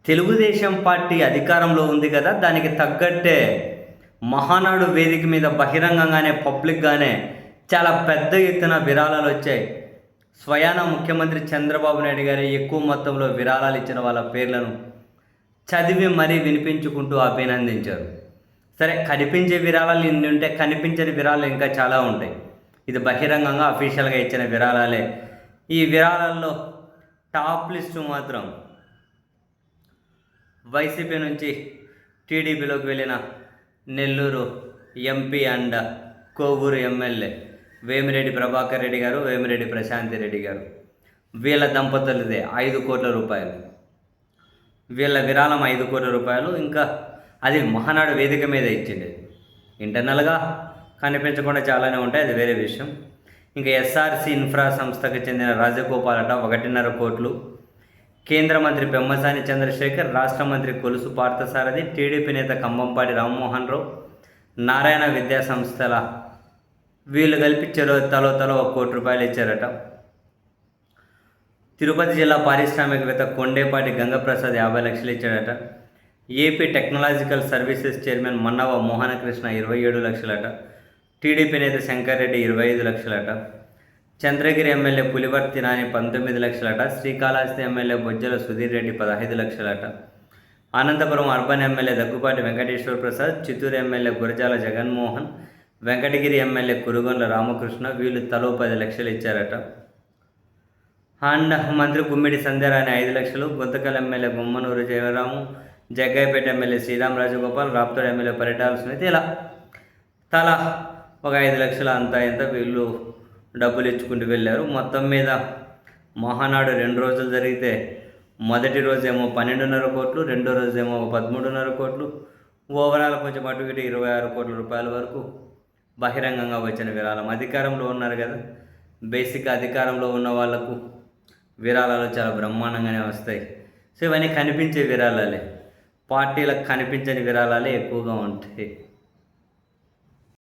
Telugu Desam party అధికారంలో ఉంది కదా, దానికి తగ్గట్టే మహానాడు వేదిక మీద బహిరంగంగానే పబ్లిక్గానే చాలా పెద్ద ఎత్తున విరాళాలు వచ్చాయి. స్వయాన ముఖ్యమంత్రి చంద్రబాబు నాయుడు గారు ఎక్కువ మొత్తంలో విరాళాలు ఇచ్చిన వాళ్ళ పేర్లను చదివి మరీ వినిపించుకుంటూ అభినందించారు. సరే, కనిపించే విరాళాలు ఇన్ని ఉంటే కనిపించని విరాళాలు ఇంకా చాలా ఉంటాయి. ఇది బహిరంగంగా అఫీషియల్గా ఇచ్చిన విరాళాలే. ఈ విరాళాల్లో టాప్ లిస్టు మాత్రం వైసీపీ నుంచి టీడీపీలోకి వెళ్ళిన Nellore MP and Kovur MLA Vemireddy Prabhakar Reddy గారు, వేమిరెడ్డి ప్రశాంతి రెడ్డి గారు, వీళ్ళ దంపతులదే 5 కోట్ల రూపాయలు. వీళ్ళ విరాళం 5 కోట్ల రూపాయలు. ఇంకా అది మహానాడు వేదిక మీద ఇచ్చింది. ఇంటర్నల్గా కనిపించకుండా చాలానే ఉంటాయి, అది వేరే విషయం. ఇంకా ఎస్ఆర్సి ఇన్ఫ్రా సంస్థకు చెందిన రాజగోపాల్ అట 1.5 కోట్లు. కేంద్ర మంత్రి పెమ్మసాని చంద్రశేఖర్, రాష్ట్ర మంత్రి కొలుసు పార్థసారథి, టీడీపీ నేత కంబంపాటి రామ్మోహన్ రావు, నారాయణ విద్యా సంస్థల వీళ్ళు కలిపి తలో 1 కోటి రూపాయలు ఇచ్చారట. తిరుపతి జిల్లా పారిశ్రామికవేత్త కొండేపాటి గంగప్రసాద్ 50 లక్షలు ఇచ్చాడట. AP technological services chairman Mannava Mohanakrishna 27 లక్షలట. టీడీపీ నేత శంకర్ రెడ్డి 25 లక్షలట. చంద్రగిరి ఎమ్మెల్యే పులివర్తి నాని 19 లక్షలట. శ్రీకాళహస్తి ఎమ్మెల్యే బొజ్జల సుధీర్ రెడ్డి 15 లక్షలట. Anantapuram urban MLA Daggupati Venkateswara Prasad, Chittoor MLA Gurajala Jaganmohan, Venkatagiri MLA Kurugondla Ramakrishna వీళ్ళు తలో 10 లక్షలు ఇచ్చారట. అండ్ మంత్రి గుమ్మిడి సంధ్యారాణి 5 లక్షలు, Guntakal MLA Gummanur Jayaram, Jaggayyapeta MLA Sriram Rajagopal, Raptadu MLA Paritala Sunitha ఇలా తలా ఒక 5 లక్షల అంతా ఇంత వీళ్ళు డబ్బులు ఇచ్చుకుంటూ వెళ్ళారు. మొత్తం మీద మహానాడు 2 రోజులు జరిగితే మొదటి రోజేమో 12.5 కోట్లు, రెండో రోజేమో 13.5 కోట్లు, ఓవరాల్ కొంచెం అటు ఇటు 26 కోట్ల రూపాయల వరకు బహిరంగంగా వచ్చిన విరాళం. అధికారంలో ఉన్నారు కదా, బేసిక్ అధికారంలో ఉన్న వాళ్లకు విరాళాలు చాలా బ్రహ్మాండంగానే వస్తాయి. సో ఇవన్నీ కనిపించే విరాళాలే, పార్టీలకు కనిపించని విరాళాలే ఎక్కువగా ఉంటాయి.